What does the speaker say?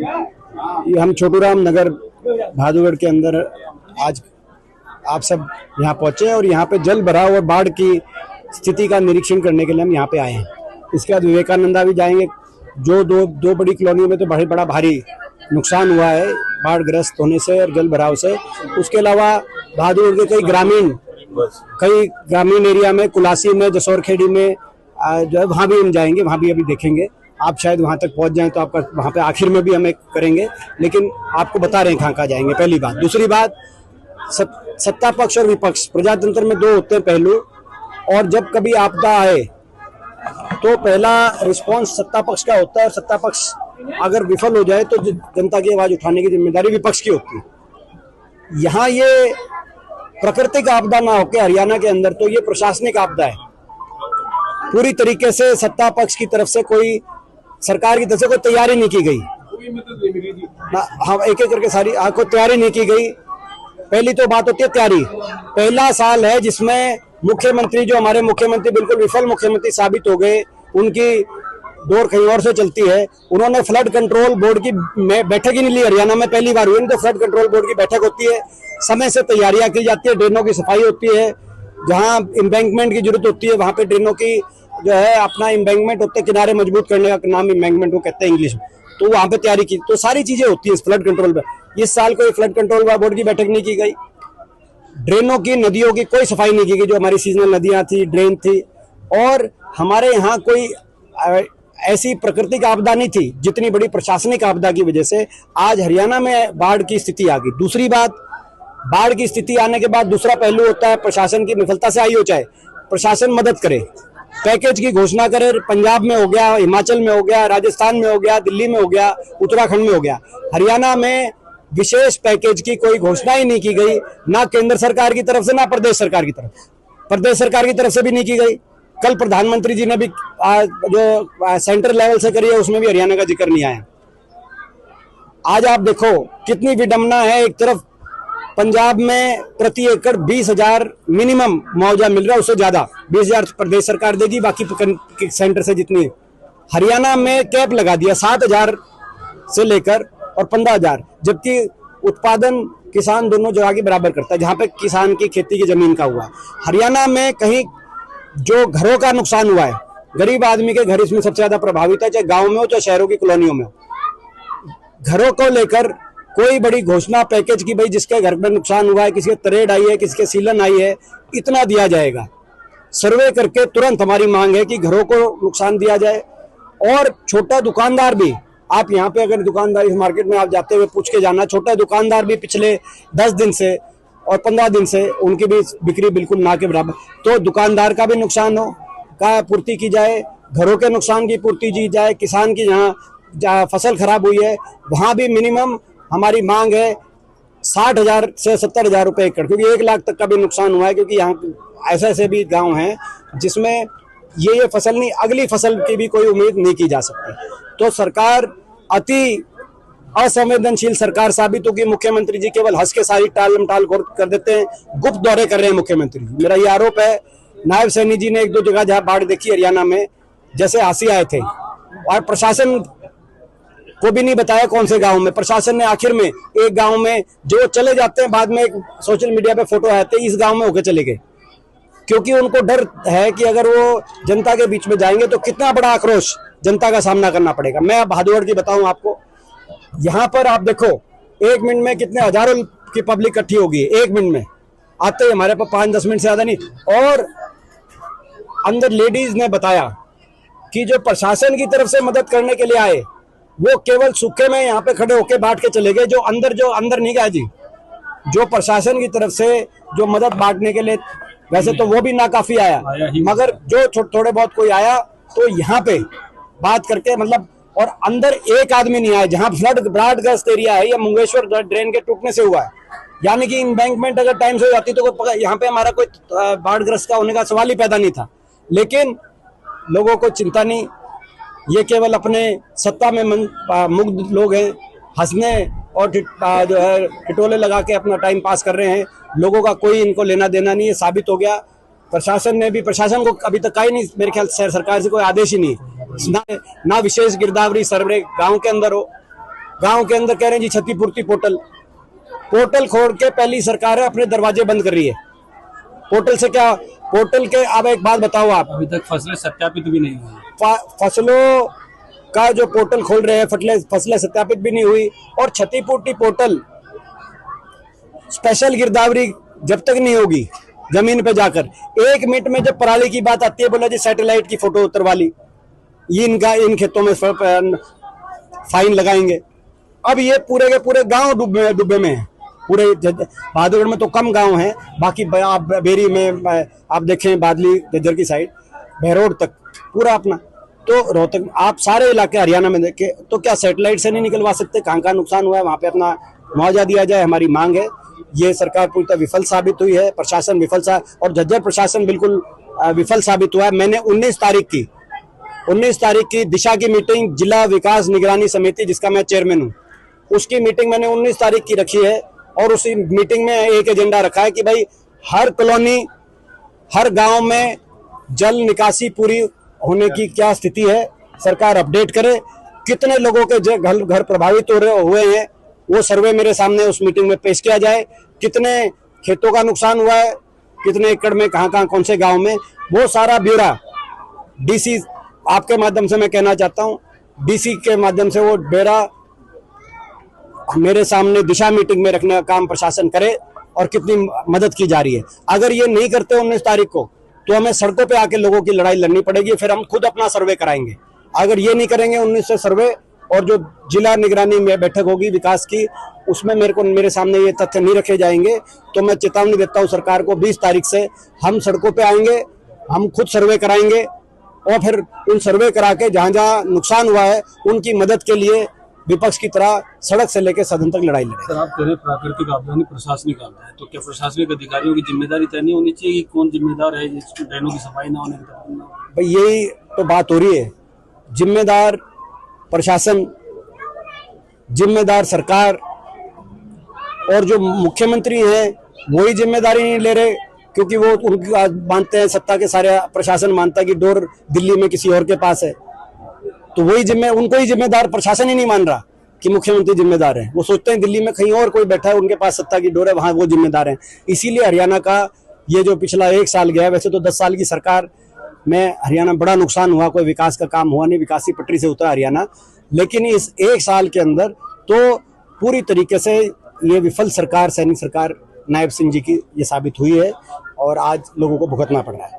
ये हम छोटूराम नगर भादुगढ़ के अंदर आज आप सब यहाँ पहुंचे हैं और यहाँ पे जल भराव और बाढ़ की स्थिति का निरीक्षण करने के लिए हम यहाँ पे आए हैं। इसके बाद विवेकानंदा भी जाएंगे। जो दो बड़ी कॉलोनियों में तो बड़ा भारी नुकसान हुआ है बाढ़ ग्रस्त होने से और जल भराव से। उसके अलावा भादुगढ़ के कई ग्रामीण एरिया में, कुलासी में, जसौरखेड़ी में जो है वहाँ भी हम जाएंगे, वहाँ भी अभी देखेंगे। आप शायद वहाँ तक पहुँच जाएं तो आपका वहाँ पे आखिर में भी हमें करेंगे, लेकिन आपको बता रहे हैं कहाँ जाएंगे। पहली बात। दूसरी बात, सत्ता पक्ष और विपक्ष, प्रजातंत्र में दो होते हैं पहलू, और जब कभी आपदा आए तो पहला रिस्पांस सत्ता पक्ष का होता है, और सत्ता पक्ष अगर विफल हो जाए तो जनता की आवाज उठाने की जिम्मेदारी विपक्ष की होती है। यहाँ ये प्राकृतिक आपदा ना होकर हरियाणा के अंदर तो ये प्रशासनिक आपदा है। पूरी तरीके से सत्ता पक्ष की तरफ से कोई, सरकार की तरफ से कोई तैयारी नहीं की गई। हाँ, एक एक करके सारी कोई तैयारी नहीं की गई। पहली तो बात होती है तैयारी। पहला साल है जिसमें मुख्यमंत्री, जो हमारे मुख्यमंत्री बिल्कुल विफल मुख्यमंत्री साबित हो गए, उनकी दौड़ कहीं और से चलती है। उन्होंने फ्लड कंट्रोल बोर्ड की बैठक ही नहीं ली। हरियाणा में पहली बार हुई, नहीं तो फ्लड कंट्रोल बोर्ड की बैठक होती है, समय से तैयारियां की जाती है, ड्रेनों की सफाई होती है, जहां एम्बैंकमेंट की जरूरत होती है वहां पे ड्रेनों की जो है अपना एम्बैंकमेंट होते हैं, किनारे मजबूत करने का नाम एम्बैंकमेंट वो कहते हैं इंग्लिश में, तो वहां पे तैयारी की। तो सारी चीजें होती है इस फ्लड कंट्रोल में। इस साल कोई फ्लड कंट्रोल बोर्ड की बैठक नहीं की गई। ड्रेनों की, नदियों की कोई सफाई नहीं की गई, जो हमारी सीजनल नदियां थी, ड्रेन थी। और हमारे यहाँ कोई ऐसी प्राकृतिक आपदा नहीं थी जितनी बड़ी प्रशासनिक आपदा की वजह से आज हरियाणा में बाढ़ की स्थिति आ गई। दूसरी बात, बाढ़ की स्थिति आने के बाद दूसरा पहलू होता है प्रशासन की विफलता से आई हो, चाहे प्रशासन मदद करे, पैकेज की घोषणा करे। पंजाब में हो गया, हिमाचल में हो गया, राजस्थान में हो गया, दिल्ली में हो गया, उत्तराखंड में हो गया। हरियाणा में विशेष पैकेज की कोई घोषणा ही नहीं की गई, ना केंद्र सरकार की तरफ से, ना प्रदेश सरकार की तरफ से भी नहीं की गई। कल प्रधानमंत्री जी ने भी जो सेंटर लेवल से करी है उसमें भी हरियाणा का जिक्र नहीं आया। आज आप देखो कितनी विडंबना है। एक तरफ पंजाब में प्रति एकड़ 20,000 मिनिमम मुआवजा मिल रहा है, उससे ज्यादा 20,000 प्रदेश सरकार देगी, बाकी सेंटर से जितनी। हरियाणा में कैप लगा दिया 7,000 से लेकर और 15,000, जबकि उत्पादन किसान दोनों जगह के बराबर करता है, जहां पे किसान की खेती की जमीन का हुआ। हरियाणा में कहीं जो घरों का नुकसान हुआ है, गरीब आदमी के घर इसमें सबसे ज्यादा प्रभावित है, चाहे गांव में हो चाहे शहरों की कॉलोनियों में हो। घरों को लेकर कोई बड़ी घोषणा पैकेज की, भाई जिसके घर में नुकसान हुआ है, किसी के तरेड़ आई है, किसी के सीलन आई है, इतना दिया जाएगा। सर्वे करके तुरंत हमारी मांग है कि घरों को नुकसान दिया जाए। और छोटा दुकानदार भी, आप यहाँ पे अगर दुकानदारी मार्केट में आप जाते हुए पूछ के जाना, छोटा दुकानदार भी पिछले 10 दिन से और 15 दिन से उनकी भी बिक्री बिल्कुल ना के बराबर। तो दुकानदार का भी नुकसान हो का पूर्ति की जाए, घरों के नुकसान की पूर्ति की जाए। किसान की जहाँ फसल खराब हुई है वहाँ भी मिनिमम हमारी मांग है 60,000 से 70,000 रुपये एकड़, क्योंकि 1 लाख तक का भी नुकसान हुआ है। क्योंकि यहाँ ऐसे भी गाँव हैं जिसमें ये फसल नहीं, अगली फसल की भी कोई उम्मीद नहीं की जा सकती। तो सरकार अति असंवेदनशील सरकार साबित होगी। मुख्यमंत्री जी केवल हंस के सारी टाल कर देते हैं, गुप्त दौरे कर रहे हैं मुख्यमंत्री। मेरा ये आरोप है। नायब सैनी जी ने 1-2 जगह जहाँ बाढ़ देखी हरियाणा में, जैसे हांसी आए थे, और प्रशासन को भी नहीं बताया कौन से गांव में। प्रशासन ने आखिर में एक गांव में जो चले जाते हैं, बाद में एक सोशल मीडिया पे फोटो आते हैं, इस गांव में होकर चले गए, क्योंकि उनको डर है कि अगर वो जनता के बीच में जाएंगे तो कितना बड़ा आक्रोश जनता का सामना करना पड़ेगा। मैं भादुगढ़ की बताऊं आपको, यहाँ पर आप देखो 1 मिनट में कितने हजारों की पब्लिक इकट्ठी होगी। 1 मिनट में आते ही हमारे पास 5-10 मिनट से ज्यादा नहीं। और अंदर लेडीज ने बताया कि जो प्रशासन की तरफ से मदद करने के लिए आए वो केवल सूखे में यहाँ पे खड़े होके बांट के चले गए। जो अंदर नहीं गया जी, जो प्रशासन की तरफ से जो मदद बांटने के लिए, वैसे तो वो भी नाकाफी आया, मगर जो थोड़े बहुत कोई आया तो यहाँ पे बात करके मतलब, और अंदर एक आदमी नहीं आया। जहाँ फ्लड ग्रस्त एरिया है, या मुंगेश्वर ड्रेन के टूटने से हुआ है, यानी कि एम्बैंकमेंट अगर टाइम से हो जाती तो यहाँ पे हमारा कोई बाढ़ग्रस्त का होने का सवाल ही पैदा नहीं था। लेकिन लोगों को चिंता नहीं, ये केवल अपने सत्ता में मुग्ध लोग हैं, हंसने और जो है टिटोले लगा के अपना टाइम पास कर रहे हैं। लोगों का कोई इनको लेना देना नहीं है, साबित हो गया। प्रशासन को अभी तक कहीं नहीं, मेरे ख्याल से सरकार से कोई आदेश ही नहीं, ना विशेष गिरदावरी सर्वे गांव के अंदर हो, गांव के अंदर कह रहे हैं जी क्षतिपूर्ति पोर्टल, पोर्टल खोल के पहली सरकार है अपने दरवाजे बंद कर रही है। पोर्टल से क्या, पोर्टल के, अब एक बात बताओ आप, अभी तक फसलें सत्यापित भी नहीं हुई। फसलों का जो पोर्टल खोल रहे हैं, फसलें सत्यापित भी नहीं हुई। और क्षतिपूर्ति पोर्टल, स्पेशल गिरदावरी जब तक नहीं होगी जमीन पे जाकर, 1 मिनट में जब पराली की बात आती है, बोला जी सैटेलाइट की फोटो उतरवा ली, ये इन खेतों में फाइन लगाएंगे। अब ये पूरे के पूरे गांव डूबे में है। पूरे बहादुरगढ़ में तो कम गांव हैं, बाकी आप बेरी में आप देखें, बादली जज्जर की साइड, बहरोड तक पूरा अपना, तो रोहतक, आप सारे इलाके हरियाणा में देखे तो क्या सैटेलाइट से नहीं निकलवा सकते? कहाँ कहाँ नुकसान हुआ है वहाँ पे अपना मुआवजा दिया जाए, हमारी मांग है। ये सरकार पूरी तरह विफल साबित हुई है, प्रशासन विफल और झज्जर प्रशासन बिल्कुल विफल साबित हुआ है। मैंने 19 तारीख की दिशा की मीटिंग, जिला विकास निगरानी समिति जिसका मैं चेयरमैन हूँ, उसकी मीटिंग मैंने 19 तारीख की रखी है। और उसी मीटिंग में एक एजेंडा रखा है कि भाई हर कॉलोनी, हर गांव में जल निकासी पूरी होने की क्या स्थिति है, सरकार अपडेट करे। कितने लोगों के घर प्रभावित हुए हैं वो सर्वे मेरे सामने उस मीटिंग में पेश किया जाए। कितने खेतों का नुकसान हुआ है, कितने एकड़ में, कहाँ कौन से गांव में, वो सारा ब्यौरा डीसी, आपके माध्यम से मैं कहना चाहता हूँ, डीसी के माध्यम से वो ब्यौरा मेरे सामने दिशा मीटिंग में रखने का काम प्रशासन करे और कितनी मदद की जा रही है। अगर ये नहीं करते 19 तारीख को, तो हमें सड़कों पे आके लोगों की लड़ाई लड़नी पड़ेगी, फिर हम खुद अपना सर्वे कराएंगे। अगर ये नहीं करेंगे 19 से सर्वे, और जो जिला निगरानी में बैठक होगी विकास की, उसमें मेरे सामने ये तथ्य नहीं रखे जाएंगे, तो मैं चेतावनी देता हूँ सरकार को, 20 तारीख से हम सड़कों पे आएंगे, हम खुद सर्वे कराएंगे और फिर उन सर्वे करा के जहाँ जहाँ नुकसान हुआ है उनकी मदद के लिए विपक्ष की तरह सड़क से लेकर सदन तक लड़ाई लड़े। सर, आप कह रहे हैं प्राकृतिक आपदा नहीं प्रशासनिक आपदा है, तो क्या प्रशासनिक अधिकारियों की जिम्मेदारी तय नहीं होनी चाहिए कि कौन जिम्मेदार है ड्रेनों की सफाई ना होने की? भाई यही तो बात हो रही है, जिम्मेदार प्रशासन, जिम्मेदार सरकार, और जो मुख्यमंत्री हैं वही जिम्मेदारी नहीं ले रहे, क्योंकि वो उनकी मानते हैं, सत्ता के सारे प्रशासन मानता है कि डोर दिल्ली में किसी और के पास है, तो वही उनको ही जिम्मेदार, प्रशासन ही नहीं मान रहा कि मुख्यमंत्री जिम्मेदार है। वो सोचते हैं दिल्ली में कहीं और कोई बैठा है, उनके पास सत्ता की डोर है, वहां वो जिम्मेदार है। इसीलिए हरियाणा का ये जो पिछला 1 साल गया, वैसे तो 10 साल की सरकार में हरियाणा बड़ा नुकसान हुआ, कोई विकास का काम हुआ नहीं, विकास की पटरी से उतरा हरियाणा, लेकिन इस 1 साल के अंदर तो पूरी तरीके से ये विफल सरकार, सैनिक सरकार नायब सिंह जी की ये साबित हुई है और आज लोगों को भुगतना पड़ रहा है।